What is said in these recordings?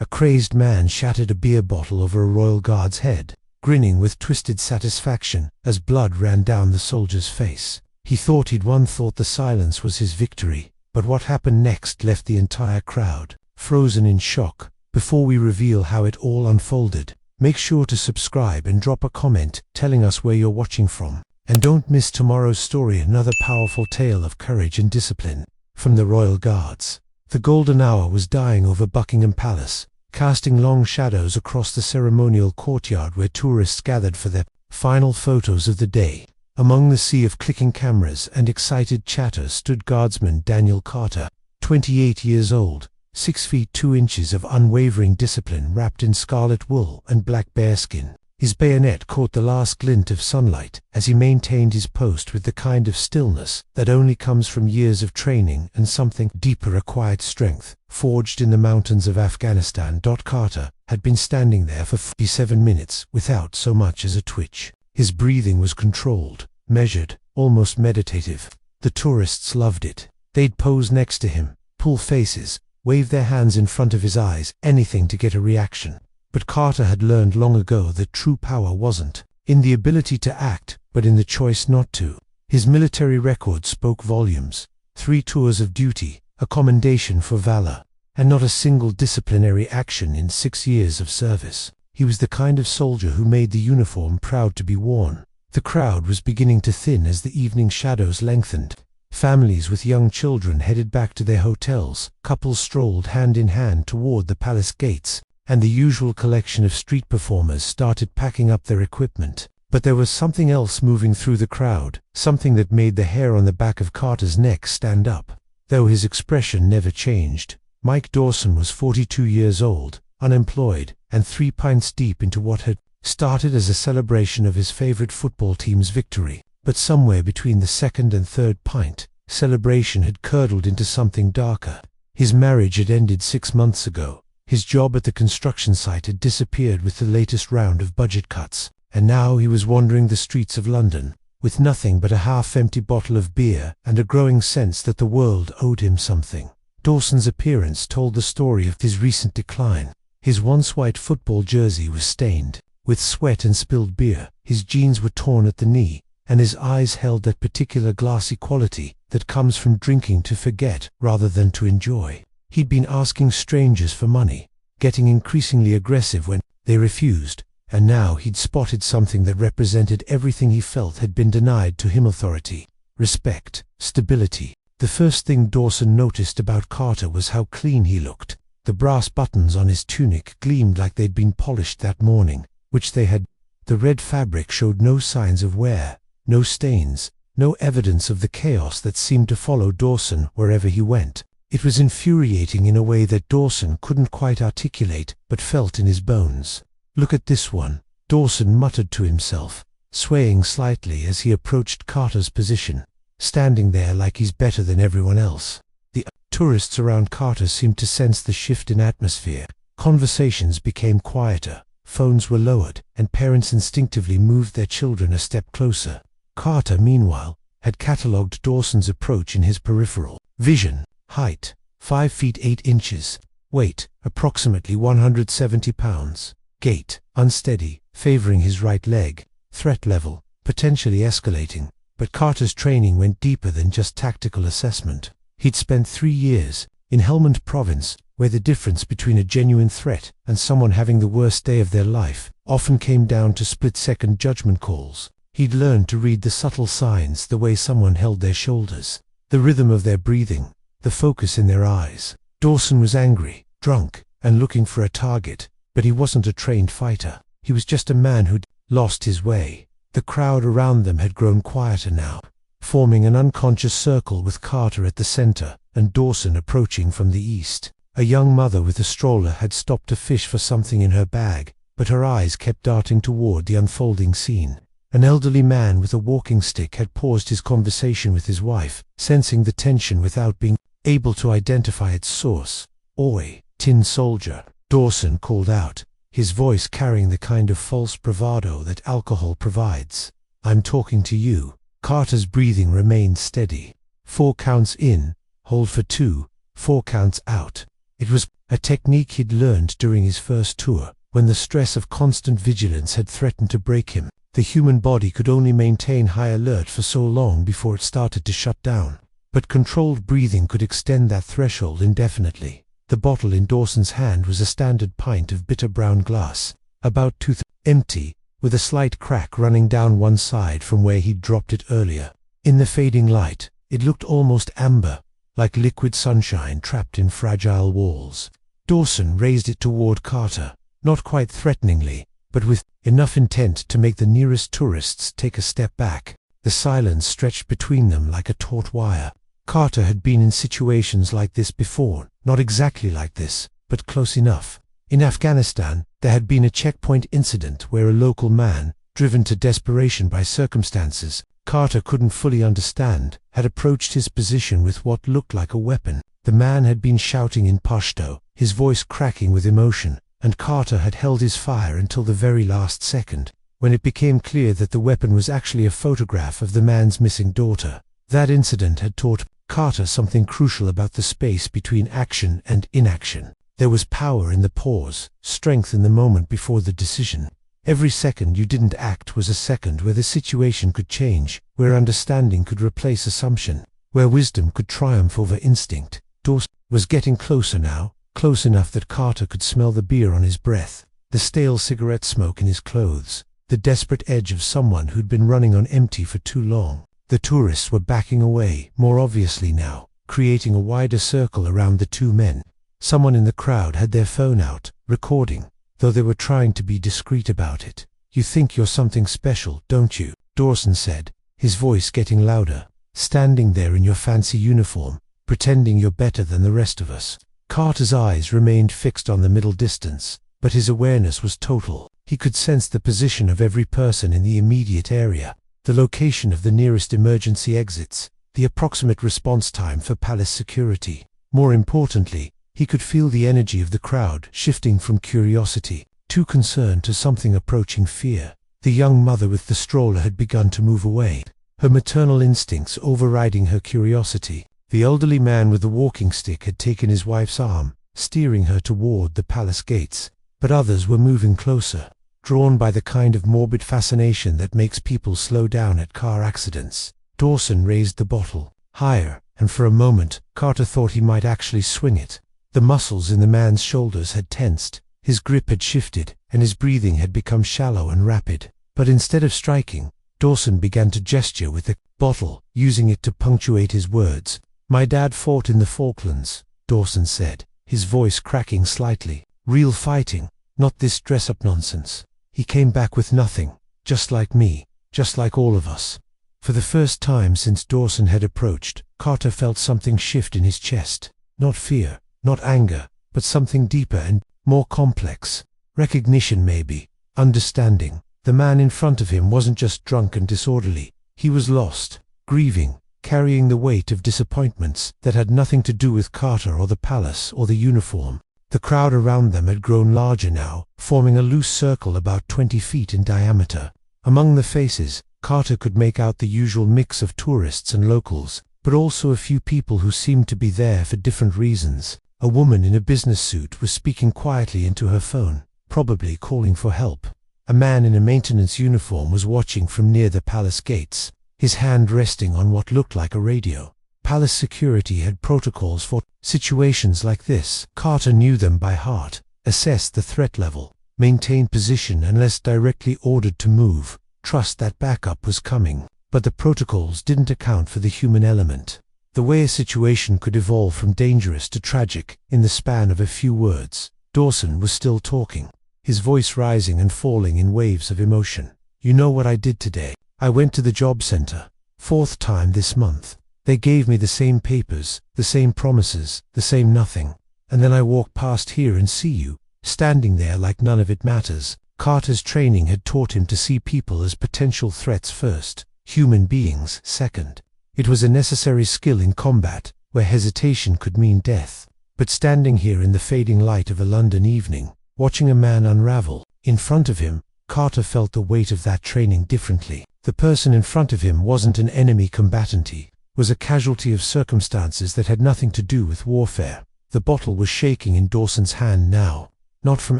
A crazed man shattered a beer bottle over a royal guard's head, grinning with twisted satisfaction as blood ran down the soldier's face. He thought he'd won, thought the silence was his victory, but what happened next left the entire crowd frozen in shock. Before we reveal how it all unfolded, make sure to subscribe and drop a comment telling us where you're watching from. And don't miss tomorrow's story, another powerful tale of courage and discipline from the Royal Guards. The golden hour was dying over Buckingham Palace, casting long shadows across the ceremonial courtyard where tourists gathered for their final photos of the day. Among the sea of clicking cameras and excited chatter stood Guardsman Daniel Carter, 28 years old, 6 feet 2 inches of unwavering discipline wrapped in scarlet wool and black bearskin. His bayonet caught the last glint of sunlight as he maintained his post with the kind of stillness that only comes from years of training and something deeper, a quiet strength forged in the mountains of Afghanistan. Carter had been standing there for 47 minutes without so much as a twitch. His breathing was controlled, measured, almost meditative. The tourists loved it. They'd pose next to him, pull faces, wave their hands in front of his eyes, anything to get a reaction. But Carter had learned long ago that true power wasn't in the ability to act, but in the choice not to. His military record spoke volumes: 3 tours of duty, a commendation for valor, and not a single disciplinary action in 6 years of service. He was the kind of soldier who made the uniform proud to be worn. The crowd was beginning to thin as the evening shadows lengthened. Families with young children headed back to their hotels, couples strolled hand in hand toward the palace gates, and the usual collection of street performers started packing up their equipment. But there was something else moving through the crowd, something that made the hair on the back of Carter's neck stand up. Though his expression never changed, Mike Dawson was 42 years old, unemployed, and 3 pints deep into what had started as a celebration of his favorite football team's victory. But somewhere between the second and third pint, celebration had curdled into something darker. His marriage had ended 6 months ago. His job at the construction site had disappeared with the latest round of budget cuts, and now he was wandering the streets of London, with nothing but a half-empty bottle of beer and a growing sense that the world owed him something. Dawson's appearance told the story of his recent decline. His once white football jersey was stained with sweat and spilled beer, his jeans were torn at the knee, and his eyes held that particular glassy quality that comes from drinking to forget rather than to enjoy. He'd been asking strangers for money, getting increasingly aggressive when they refused, and now he'd spotted something that represented everything he felt had been denied to him: authority, respect, stability. The first thing Dawson noticed about Carter was how clean he looked. The brass buttons on his tunic gleamed like they'd been polished that morning, which they had. The red fabric showed no signs of wear, no stains, no evidence of the chaos that seemed to follow Dawson wherever he went. It was infuriating in a way that Dawson couldn't quite articulate, but felt in his bones. "Look at this one," Dawson muttered to himself, swaying slightly as he approached Carter's position, standing there like he's better than everyone else. The tourists around Carter seemed to sense the shift in atmosphere. Conversations became quieter, phones were lowered, and parents instinctively moved their children a step closer. Carter, meanwhile, had catalogued Dawson's approach in his peripheral vision. Height, 5 feet 8 inches. Weight, approximately 170 pounds. Gait, unsteady, favoring his right leg. Threat level, potentially escalating. But Carter's training went deeper than just tactical assessment. He'd spent 3 years in Helmand Province, where the difference between a genuine threat and someone having the worst day of their life often came down to split-second judgment calls. He'd learned to read the subtle signs, the way someone held their shoulders, the rhythm of their breathing, the focus in their eyes. Dawson was angry, drunk, and looking for a target, but he wasn't a trained fighter. He was just a man who'd lost his way. The crowd around them had grown quieter now, forming an unconscious circle with Carter at the center and Dawson approaching from the east. A young mother with a stroller had stopped to fish for something in her bag, but her eyes kept darting toward the unfolding scene. An elderly man with a walking stick had paused his conversation with his wife, sensing the tension without being able to identify its source. "Oi, tin soldier," Dawson called out, his voice carrying the kind of false bravado that alcohol provides. "I'm talking to you." Carter's breathing remained steady. 4 counts in, hold for 2, 4 counts out. It was a technique he'd learned during his first tour, when the stress of constant vigilance had threatened to break him. The human body could only maintain high alert for so long before it started to shut down. But controlled breathing could extend that threshold indefinitely. The bottle in Dawson's hand was a standard pint of bitter brown glass, about empty, with a slight crack running down one side from where he'd dropped it earlier. In the fading light, it looked almost amber, like liquid sunshine trapped in fragile walls. Dawson raised it toward Carter, not quite threateningly, but with enough intent to make the nearest tourists take a step back. The silence stretched between them like a taut wire. Carter had been in situations like this before, not exactly like this, but close enough. In Afghanistan, there had been a checkpoint incident where a local man, driven to desperation by circumstances Carter couldn't fully understand, had approached his position with what looked like a weapon. The man had been shouting in Pashto, his voice cracking with emotion, and Carter had held his fire until the very last second, when it became clear that the weapon was actually a photograph of the man's missing daughter. That incident had taught Carter something crucial about the space between action and inaction. There was power in the pause, strength in the moment before the decision. Every second you didn't act was a second where the situation could change, where understanding could replace assumption, where wisdom could triumph over instinct. Dawson was getting closer now, close enough that Carter could smell the beer on his breath, the stale cigarette smoke in his clothes, the desperate edge of someone who'd been running on empty for too long. The tourists were backing away, more obviously now, creating a wider circle around the two men. Someone in the crowd had their phone out, recording, though they were trying to be discreet about it. "You think you're something special, don't you?" Dawson said, his voice getting louder. "Standing there in your fancy uniform, pretending you're better than the rest of us." Carter's eyes remained fixed on the middle distance, but his awareness was total. He could sense the position of every person in the immediate area, the location of the nearest emergency exits, the approximate response time for palace security. More importantly, he could feel the energy of the crowd shifting from curiosity to concern to something approaching fear. The young mother with the stroller had begun to move away, her maternal instincts overriding her curiosity. The elderly man with the walking stick had taken his wife's arm, steering her toward the palace gates, but others were moving closer, drawn by the kind of morbid fascination that makes people slow down at car accidents. Dawson raised the bottle higher, and for a moment, Carter thought he might actually swing it. The muscles in the man's shoulders had tensed, his grip had shifted, and his breathing had become shallow and rapid. But instead of striking, Dawson began to gesture with the bottle, using it to punctuate his words. "My dad fought in the Falklands," Dawson said, his voice cracking slightly. "Real fighting, not this dress-up nonsense. He came back with nothing, just like me, just like all of us." For the first time since Dawson had approached, Carter felt something shift in his chest. Not fear, not anger, but something deeper and more complex. Recognition maybe, understanding. The man in front of him wasn't just drunk and disorderly. He was lost, grieving, carrying the weight of disappointments that had nothing to do with Carter or the palace or the uniform. The crowd around them had grown larger now, forming a loose circle about 20 feet in diameter. Among the faces, Carter could make out the usual mix of tourists and locals, but also a few people who seemed to be there for different reasons. A woman in a business suit was speaking quietly into her phone, probably calling for help. A man in a maintenance uniform was watching from near the palace gates, his hand resting on what looked like a radio. Palace security had protocols for situations like this. Carter knew them by heart, assessed the threat level, maintained position unless directly ordered to move, trust that backup was coming. But the protocols didn't account for the human element. The way a situation could evolve from dangerous to tragic in the span of a few words. Dawson was still talking, his voice rising and falling in waves of emotion. "You know what I did today? I went to the job center, 4th time this month. They gave me the same papers, the same promises, the same nothing. And then I walk past here and see you, standing there like none of it matters." Carter's training had taught him to see people as potential threats first, human beings second. It was a necessary skill in combat, where hesitation could mean death. But standing here in the fading light of a London evening, watching a man unravel in front of him, Carter felt the weight of that training differently. The person in front of him wasn't an enemy combatant, he was a casualty of circumstances that had nothing to do with warfare. The bottle was shaking in Dawson's hand now, not from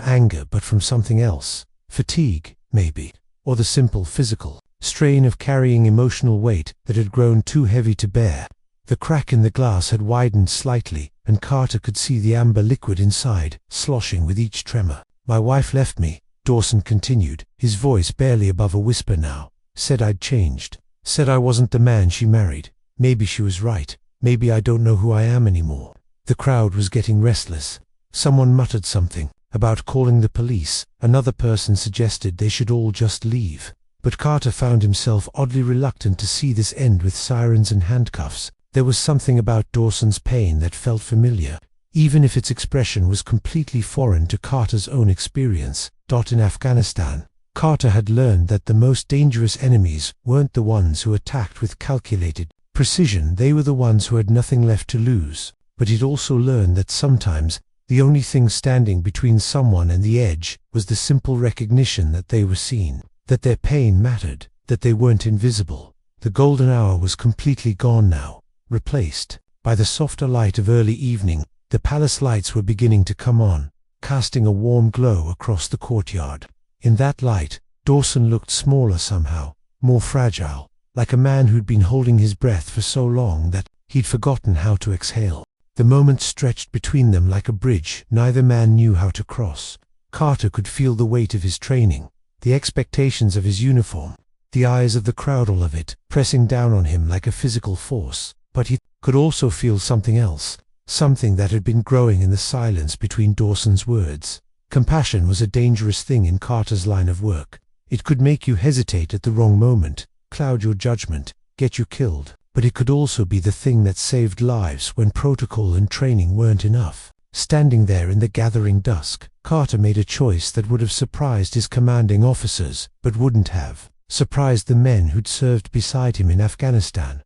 anger but from something else. Fatigue, maybe, or the simple physical strain of carrying emotional weight that had grown too heavy to bear. The crack in the glass had widened slightly, and Carter could see the amber liquid inside, sloshing with each tremor. "My wife left me," Dawson continued, his voice barely above a whisper now. "Said I'd changed. Said I wasn't the man she married. Maybe she was right. Maybe I don't know who I am anymore." The crowd was getting restless. Someone muttered something about calling the police. Another person suggested they should all just leave. But Carter found himself oddly reluctant to see this end with sirens and handcuffs. There was something about Dawson's pain that felt familiar, even if its expression was completely foreign to Carter's own experience. In Afghanistan, Carter had learned that the most dangerous enemies weren't the ones who attacked with calculated precision, they were the ones who had nothing left to lose. But he'd also learned that sometimes the only thing standing between someone and the edge was the simple recognition that they were seen, that their pain mattered, that they weren't invisible. The golden hour was completely gone now, replaced by the softer light of early evening. The palace lights were beginning to come on, casting a warm glow across the courtyard. In that light, Dawson looked smaller somehow, more fragile, like a man who'd been holding his breath for so long that he'd forgotten how to exhale. The moment stretched between them like a bridge neither man knew how to cross. Carter could feel the weight of his training, the expectations of his uniform, the eyes of the crowd, all of it pressing down on him like a physical force. But he could also feel something else, something that had been growing in the silence between Dawson's words. Compassion was a dangerous thing in Carter's line of work. It could make you hesitate at the wrong moment, cloud your judgment, get you killed. But it could also be the thing that saved lives when protocol and training weren't enough. Standing there in the gathering dusk, Carter made a choice that would have surprised his commanding officers, but wouldn't have surprised the men who'd served beside him in Afghanistan.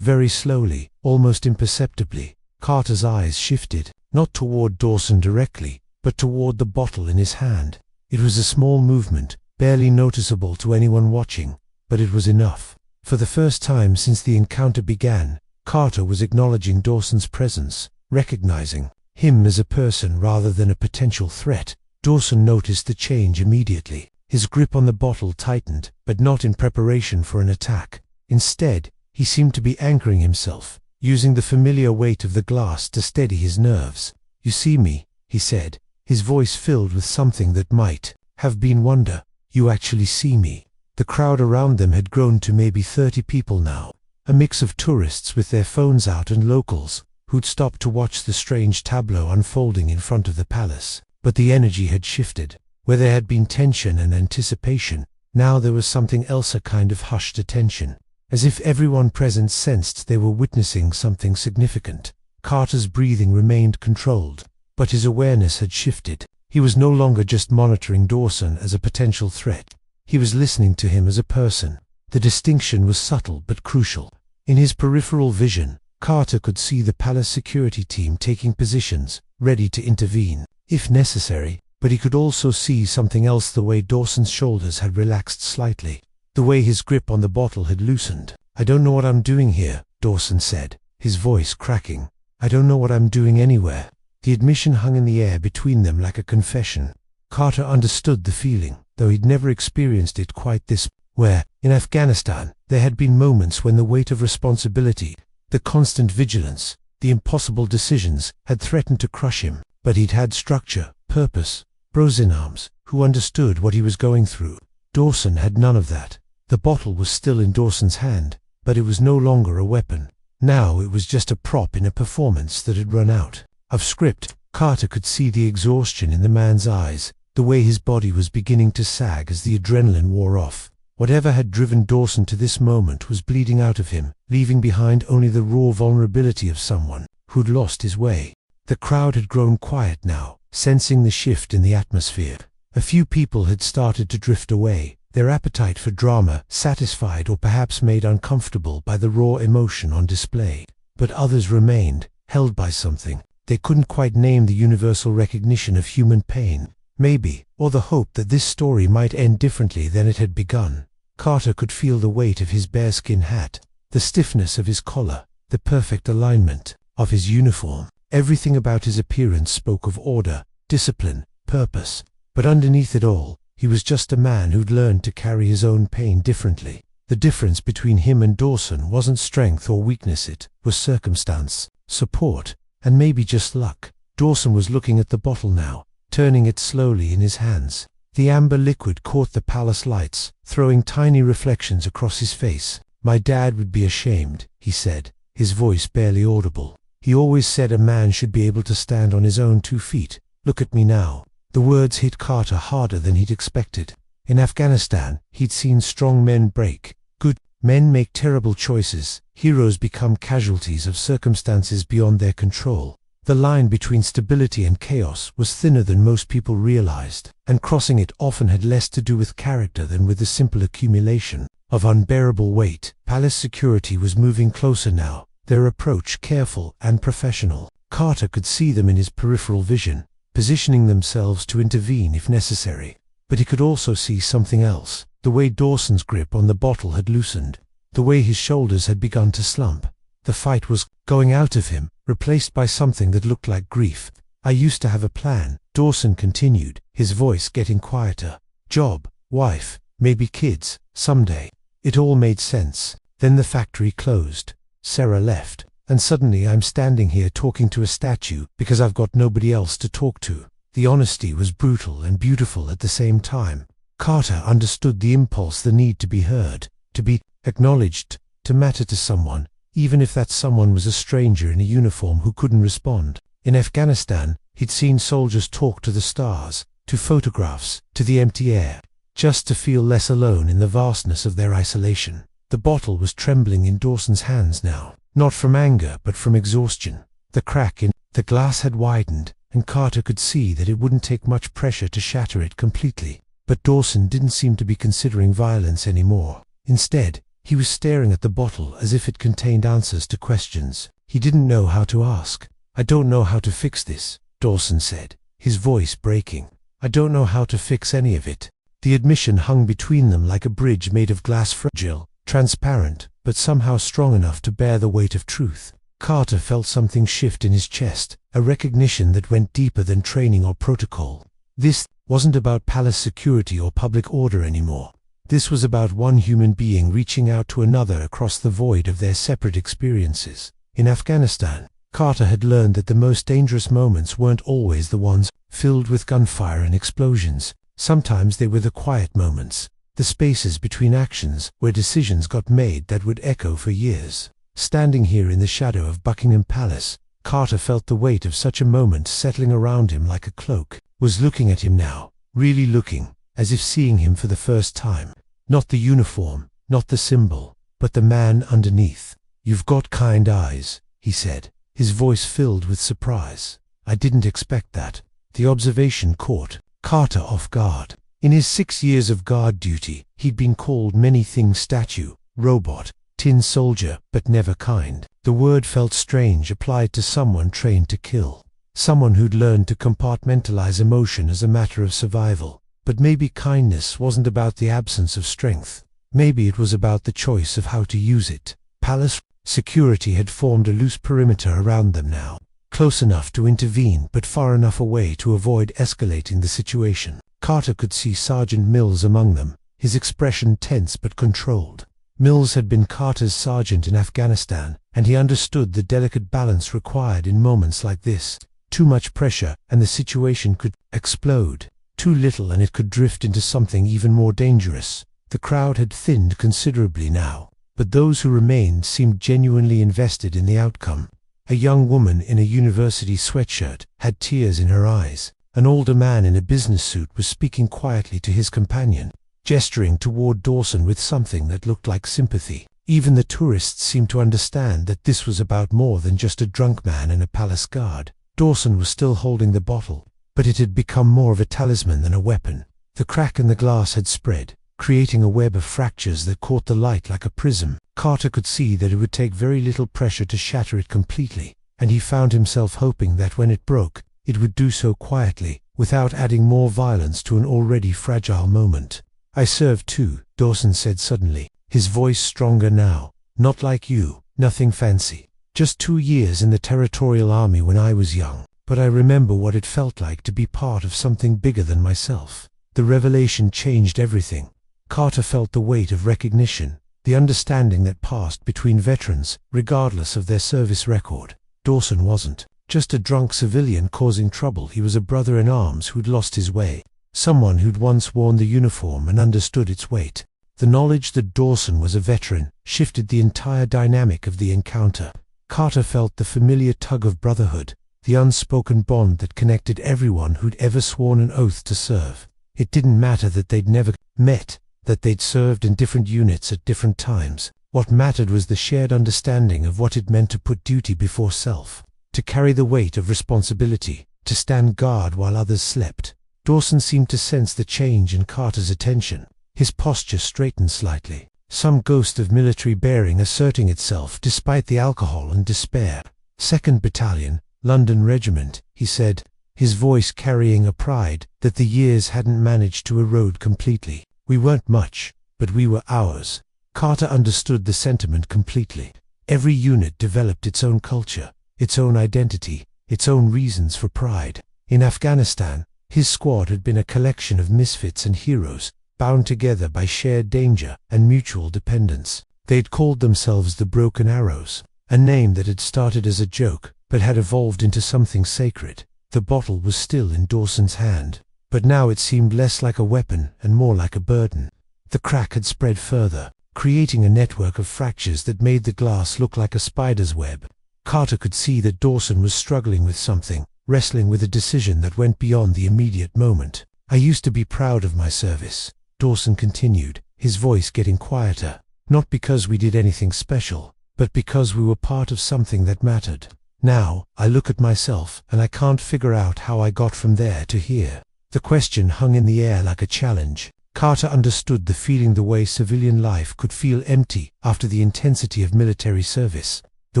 Very slowly, almost imperceptibly, Carter's eyes shifted, not toward Dawson directly, but toward the bottle in his hand. It was a small movement, barely noticeable to anyone watching, but it was enough. For the first time since the encounter began, Carter was acknowledging Dawson's presence, recognizing him as a person rather than a potential threat. Dawson noticed the change immediately. His grip on the bottle tightened, but not in preparation for an attack. Instead, he seemed to be anchoring himself, using the familiar weight of the glass to steady his nerves. "You see me," he said, his voice filled with something that might have been wonder. "You actually see me." The crowd around them had grown to maybe 30 people now, a mix of tourists with their phones out and locals who'd stopped to watch the strange tableau unfolding in front of the palace. But the energy had shifted. Where there had been tension and anticipation, now there was something else, a kind of hushed attention, as if everyone present sensed they were witnessing something significant. Carter's breathing remained controlled, but his awareness had shifted. He was no longer just monitoring Dawson as a potential threat. He was listening to him as a person. The distinction was subtle but crucial. In his peripheral vision, Carter could see the palace security team taking positions, ready to intervene, if necessary, but he could also see something else: the way Dawson's shoulders had relaxed slightly, the way his grip on the bottle had loosened. "I don't know what I'm doing here," Dawson said, his voice cracking. "I don't know what I'm doing anywhere." The admission hung in the air between them like a confession. Carter understood the feeling, though he'd never experienced it quite this where, in Afghanistan, there had been moments when the weight of responsibility, the constant vigilance, the impossible decisions had threatened to crush him. But he'd had structure, purpose, bros in arms, who understood what he was going through. Dawson had none of that. The bottle was still in Dawson's hand, but it was no longer a weapon. Now it was just a prop in a performance that had run out of script. Carter could see the exhaustion in the man's eyes, the way his body was beginning to sag as the adrenaline wore off. Whatever had driven Dawson to this moment was bleeding out of him, leaving behind only the raw vulnerability of someone who'd lost his way. The crowd had grown quiet now, sensing the shift in the atmosphere. A few people had started to drift away, their appetite for drama satisfied or perhaps made uncomfortable by the raw emotion on display. But others remained, held by something they couldn't quite name: the universal recognition of human pain, maybe, or the hope that this story might end differently than it had begun. Carter could feel the weight of his bearskin hat, the stiffness of his collar, the perfect alignment of his uniform. Everything about his appearance spoke of order, discipline, purpose. But underneath it all, he was just a man who'd learned to carry his own pain differently. The difference between him and Dawson wasn't strength or weakness, it was circumstance, support, and maybe just luck. Dawson was looking at the bottle now, turning it slowly in his hands. The amber liquid caught the palace lights, throwing tiny reflections across his face. "My dad would be ashamed," he said, his voice barely audible. "He always said a man should be able to stand on his own 2 feet. Look at me now." The words hit Carter harder than he'd expected. In Afghanistan, he'd seen strong men break. Good men make terrible choices. Heroes become casualties of circumstances beyond their control. The line between stability and chaos was thinner than most people realized, and crossing it often had less to do with character than with the simple accumulation of unbearable weight. Palace security was moving closer now, their approach careful and professional. Carter could see them in his peripheral vision, positioning themselves to intervene if necessary. But he could also see something else, the way Dawson's grip on the bottle had loosened, the way his shoulders had begun to slump. The fight was going out of him, replaced by something that looked like grief. "I used to have a plan," Dawson continued, his voice getting quieter. "Job, wife, maybe kids, someday. It all made sense. Then the factory closed. Sarah left. And suddenly I'm standing here talking to a statue because I've got nobody else to talk to." The honesty was brutal and beautiful at the same time. Carter understood the impulse, the need to be heard, to be acknowledged, to matter to someone, even if that someone was a stranger in a uniform who couldn't respond. In Afghanistan, he'd seen soldiers talk to the stars, to photographs, to the empty air, just to feel less alone in the vastness of their isolation. The bottle was trembling in Dawson's hands now, not from anger but from exhaustion. The crack in the glass had widened, and Carter could see that it wouldn't take much pressure to shatter it completely. But Dawson didn't seem to be considering violence anymore. Instead, he was staring at the bottle as if it contained answers to questions he didn't know how to ask. "I don't know how to fix this," Dawson said, his voice breaking. "I don't know how to fix any of it." The admission hung between them like a bridge made of glass, fragile, transparent, but somehow strong enough to bear the weight of truth. Carter felt something shift in his chest, a recognition that went deeper than training or protocol. This wasn't about palace security or public order anymore. This was about one human being reaching out to another across the void of their separate experiences. In Afghanistan, Carter had learned that the most dangerous moments weren't always the ones filled with gunfire and explosions. Sometimes they were the quiet moments, the spaces between actions where decisions got made that would echo for years. Standing here in the shadow of Buckingham Palace, Carter felt the weight of such a moment settling around him like a cloak. Was looking at him now, really looking, as if seeing him for the first time. Not the uniform, not the symbol, but the man underneath. "You've got kind eyes," he said, his voice filled with surprise. "I didn't expect that." The observation caught Carter off guard. In his 6 years of guard duty, he'd been called many things: statue, robot, tin soldier, but never kind. The word felt strange applied to someone trained to kill. Someone who'd learned to compartmentalize emotion as a matter of survival. But maybe kindness wasn't about the absence of strength. Maybe it was about the choice of how to use it. Palace security had formed a loose perimeter around them now, close enough to intervene but far enough away to avoid escalating the situation. Carter could see Sergeant Mills among them, his expression tense but controlled. Mills had been Carter's sergeant in Afghanistan, and he understood the delicate balance required in moments like this. Too much pressure, and the situation could explode. Too little, and it could drift into something even more dangerous. The crowd had thinned considerably now, but those who remained seemed genuinely invested in the outcome. A young woman in a university sweatshirt had tears in her eyes. An older man in a business suit was speaking quietly to his companion, gesturing toward Dawson with something that looked like sympathy. Even the tourists seemed to understand that this was about more than just a drunk man and a palace guard. Dawson was still holding the bottle, but it had become more of a talisman than a weapon. The crack in the glass had spread, creating a web of fractures that caught the light like a prism. Carter could see that it would take very little pressure to shatter it completely, and he found himself hoping that when it broke, it would do so quietly, without adding more violence to an already fragile moment. "I served too," Dawson said suddenly, his voice stronger now. "Not like you, nothing fancy. Just 2 years in the Territorial Army when I was young, but I remember what it felt like to be part of something bigger than myself. The revelation changed everything. Carter felt the weight of recognition, the understanding that passed between veterans, regardless of their service record. Dawson wasn't just a drunk civilian causing trouble. He was a brother in arms who'd lost his way, someone who'd once worn the uniform and understood its weight. The knowledge that Dawson was a veteran shifted the entire dynamic of the encounter. Carter felt the familiar tug of brotherhood, the unspoken bond that connected everyone who'd ever sworn an oath to serve. It didn't matter that they'd never met, that they'd served in different units at different times. What mattered was the shared understanding of what it meant to put duty before self, to carry the weight of responsibility, to stand guard while others slept. Dawson seemed to sense the change in Carter's attention. His posture straightened slightly, some ghost of military bearing asserting itself despite the alcohol and despair. 2nd Battalion, London Regiment, he said, his voice carrying a pride that the years hadn't managed to erode completely. We weren't much, but we were ours. Carter understood the sentiment completely. Every unit developed its own culture, its own identity, its own reasons for pride. In Afghanistan, his squad had been a collection of misfits and heroes, bound together by shared danger and mutual dependence. They'd called themselves the Broken Arrows, a name that had started as a joke, but had evolved into something sacred. The bottle was still in Dawson's hand, but now it seemed less like a weapon and more like a burden. The crack had spread further, creating a network of fractures that made the glass look like a spider's web. Carter could see that Dawson was struggling with something, wrestling with a decision that went beyond the immediate moment. I used to be proud of my service, Dawson continued, his voice getting quieter. Not because we did anything special, but because we were part of something that mattered. Now, I look at myself, and I can't figure out how I got from there to here. The question hung in the air like a challenge. Carter understood the feeling, the way civilian life could feel empty after the intensity of military service, the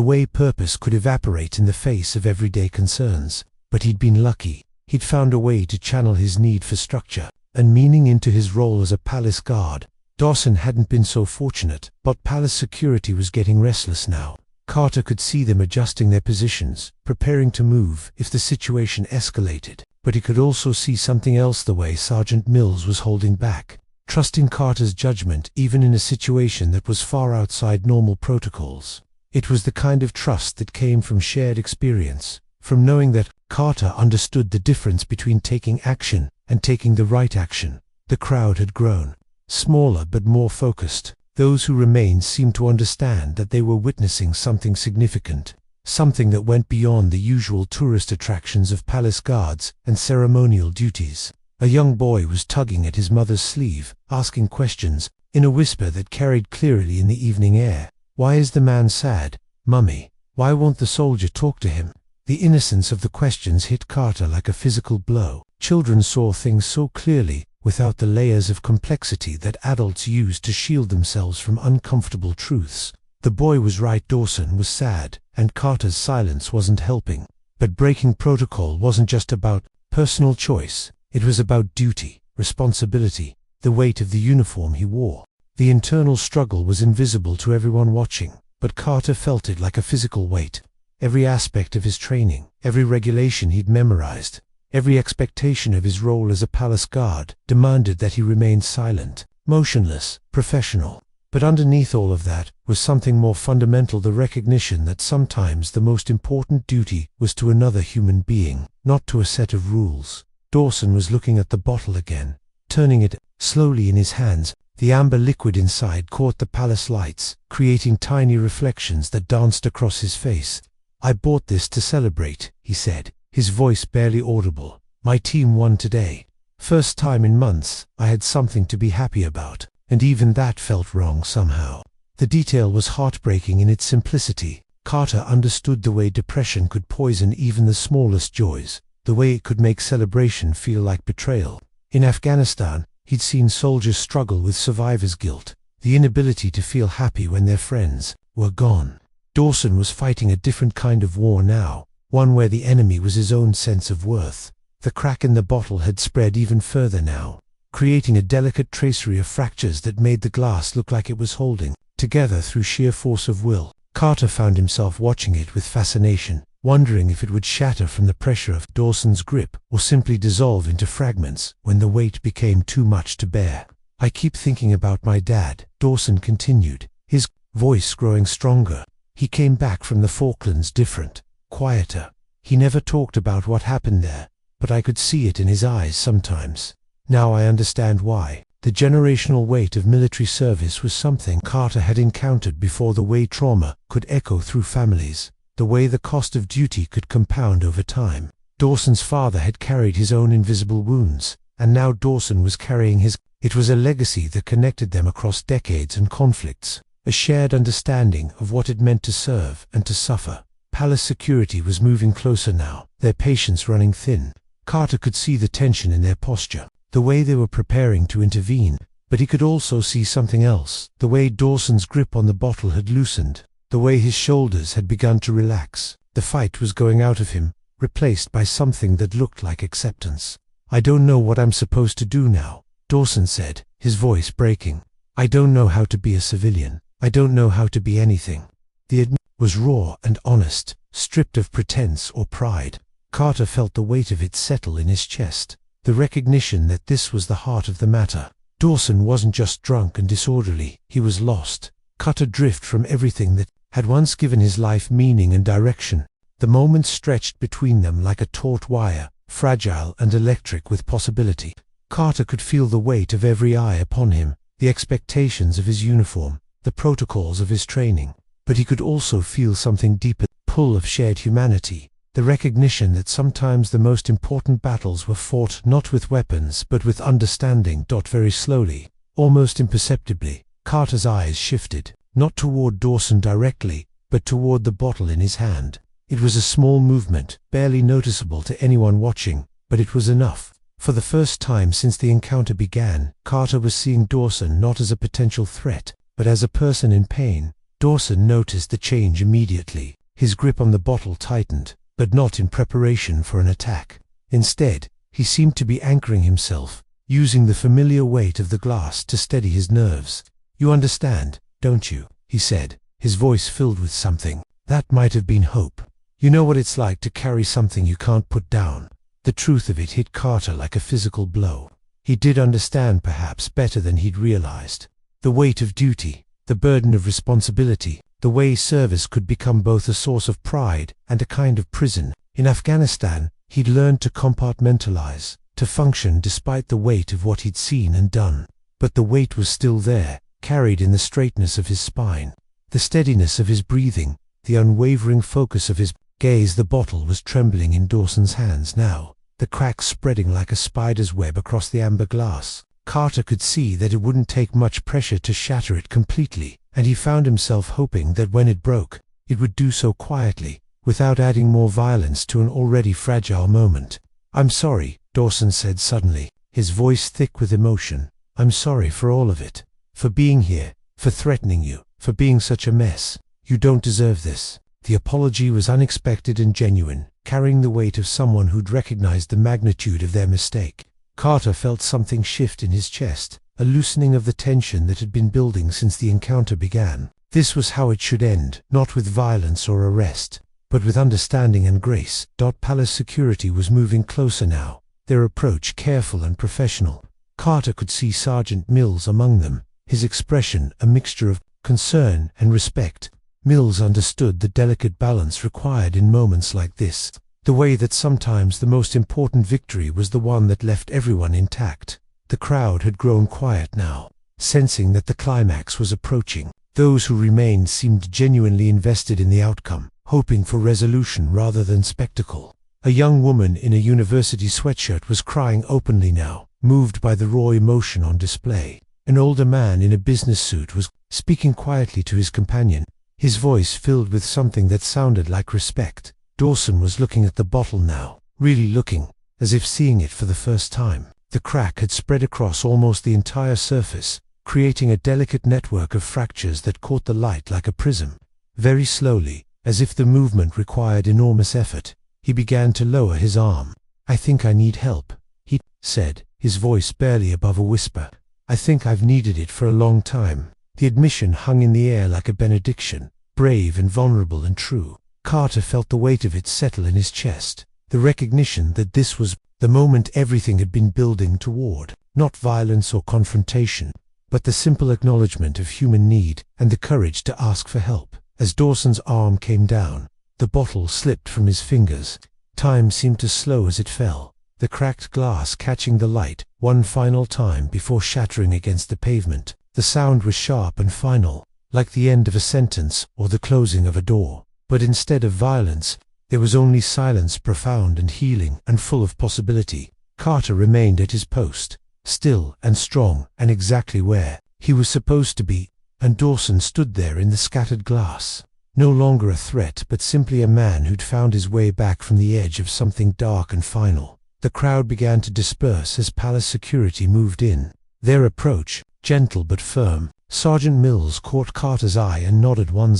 way purpose could evaporate in the face of everyday concerns. But he'd been lucky. He'd found a way to channel his need for structure and meaning into his role as a palace guard. Dawson hadn't been so fortunate, but palace security was getting restless now. Carter could see them adjusting their positions, preparing to move if the situation escalated. But he could also see something else: the way Sergeant Mills was holding back, trusting Carter's judgment even in a situation that was far outside normal protocols. It was the kind of trust that came from shared experience, from knowing that Carter understood the difference between taking action and taking the right action. The crowd had grown, smaller but more focused. Those who remained seemed to understand that they were witnessing something significant, something that went beyond the usual tourist attractions of palace guards and ceremonial duties. A young boy was tugging at his mother's sleeve, asking questions, in a whisper that carried clearly in the evening air. "Why is the man sad, Mummy? Why won't the soldier talk to him?" The innocence of the questions hit Carter like a physical blow. Children saw things so clearly, without the layers of complexity that adults use to shield themselves from uncomfortable truths. The boy was right. Dawson was sad, and Carter's silence wasn't helping. But breaking protocol wasn't just about personal choice. It was about duty, responsibility, the weight of the uniform he wore. The internal struggle was invisible to everyone watching, but Carter felt it like a physical weight. Every aspect of his training, every regulation he'd memorized, every expectation of his role as a palace guard demanded that he remain silent, motionless, professional. But underneath all of that was something more fundamental: the recognition that sometimes the most important duty was to another human being, not to a set of rules. Dawson was looking at the bottle again, turning it slowly in his hands. The amber liquid inside caught the palace lights, creating tiny reflections that danced across his face. "I bought this to celebrate," he said, his voice barely audible. "My team won today. First time in months I had something to be happy about, and even that felt wrong somehow." The detail was heartbreaking in its simplicity. Carter understood the way depression could poison even the smallest joys, the way it could make celebration feel like betrayal. In Afghanistan, he'd seen soldiers struggle with survivor's guilt, the inability to feel happy when their friends were gone. Dawson was fighting a different kind of war now, one where the enemy was his own sense of worth. The crack in the bottle had spread even further now, creating a delicate tracery of fractures that made the glass look like it was holding together through sheer force of will. Carter found himself watching it with fascination, wondering if it would shatter from the pressure of Dawson's grip or simply dissolve into fragments when the weight became too much to bear. "I keep thinking about my dad," Dawson continued, his voice growing stronger. "He came back from the Falklands different, quieter. He never talked about what happened there, but I could see it in his eyes sometimes. Now I understand why." The generational weight of military service was something Carter had encountered before, the way trauma could echo through families, the way the cost of duty could compound over time. Dawson's father had carried his own invisible wounds, and now Dawson was carrying his. It was a legacy that connected them across decades and conflicts, a shared understanding of what it meant to serve and to suffer. Palace security was moving closer now, their patience running thin. Carter could see the tension in their posture, the way they were preparing to intervene, but he could also see something else, the way Dawson's grip on the bottle had loosened, the way his shoulders had begun to relax. The fight was going out of him, replaced by something that looked like acceptance. "I don't know what I'm supposed to do now," Dawson said, his voice breaking. "I don't know how to be a civilian. I don't know how to be anything." The admission was raw and honest, stripped of pretense or pride. Carter felt the weight of it settle in his chest, the recognition that this was the heart of the matter. Dawson wasn't just drunk and disorderly, he was lost, cut adrift from everything that had once given his life meaning and direction. The moments stretched between them like a taut wire, fragile and electric with possibility. Carter could feel the weight of every eye upon him, the expectations of his uniform, the protocols of his training. But he could also feel something deeper, the pull of shared humanity, the recognition that sometimes the most important battles were fought not with weapons but with understanding. Very slowly, almost imperceptibly, Carter's eyes shifted, not toward Dawson directly, but toward the bottle in his hand. It was a small movement, barely noticeable to anyone watching, but it was enough. For the first time since the encounter began, Carter was seeing Dawson not as a potential threat, but as a person in pain. Dawson noticed the change immediately. His grip on the bottle tightened, but not in preparation for an attack. Instead, he seemed to be anchoring himself, using the familiar weight of the glass to steady his nerves. "You understand, don't you?" he said, his voice filled with something that might have been hope. "You know what it's like to carry something you can't put down." The truth of it hit Carter like a physical blow. He did understand, perhaps better than he'd realized, the weight of duty, the burden of responsibility, the way service could become both a source of pride and a kind of prison. In Afghanistan, he'd learned to compartmentalize, to function despite the weight of what he'd seen and done. But the weight was still there, carried in the straightness of his spine, the steadiness of his breathing, the unwavering focus of his gaze. The bottle was trembling in Dawson's hands now, the cracks spreading like a spider's web across the amber glass. Carter could see that it wouldn't take much pressure to shatter it completely, and he found himself hoping that when it broke, it would do so quietly, without adding more violence to an already fragile moment. "I'm sorry," Dawson said suddenly, his voice thick with emotion. "I'm sorry for all of it. For being here, for threatening you, for being such a mess. You don't deserve this." The apology was unexpected and genuine, carrying the weight of someone who'd recognized the magnitude of their mistake. Carter felt something shift in his chest, a loosening of the tension that had been building since the encounter began. This was how it should end, not with violence or arrest, but with understanding and grace. Palace security was moving closer now, their approach careful and professional. Carter could see Sergeant Mills among them, his expression a mixture of concern and respect. Mills understood the delicate balance required in moments like this, the way that sometimes the most important victory was the one that left everyone intact. The crowd had grown quiet now, sensing that the climax was approaching. Those who remained seemed genuinely invested in the outcome, hoping for resolution rather than spectacle. A young woman in a university sweatshirt was crying openly now, moved by the raw emotion on display. An older man in a business suit was speaking quietly to his companion, his voice filled with something that sounded like respect. Dawson was looking at the bottle now, really looking, as if seeing it for the first time. The crack had spread across almost the entire surface, creating a delicate network of fractures that caught the light like a prism. Very slowly, as if the movement required enormous effort, he began to lower his arm. "I think I need help," he said, his voice barely above a whisper. "I think I've needed it for a long time." The admission hung in the air like a benediction, brave and vulnerable and true. Carter felt the weight of it settle in his chest, the recognition that this was the moment everything had been building toward, not violence or confrontation, but the simple acknowledgement of human need and the courage to ask for help. As Dawson's arm came down, the bottle slipped from his fingers. Time seemed to slow as it fell, the cracked glass catching the light one final time before shattering against the pavement. The sound was sharp and final, like the end of a sentence or the closing of a door. But instead of violence, there was only silence, profound and healing and full of possibility. Carter remained at his post, still and strong and exactly where he was supposed to be, and Dawson stood there in the scattered glass. No longer a threat, but simply a man who'd found his way back from the edge of something dark and final. The crowd began to disperse as palace security moved in. Their approach, gentle but firm. Sergeant Mills caught Carter's eye and nodded one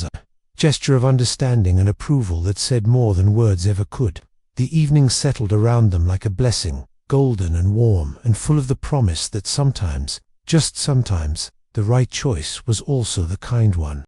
gesture of understanding and approval that said more than words ever could. The evening settled around them like a blessing, golden and warm and full of the promise that sometimes, just sometimes, the right choice was also the kind one.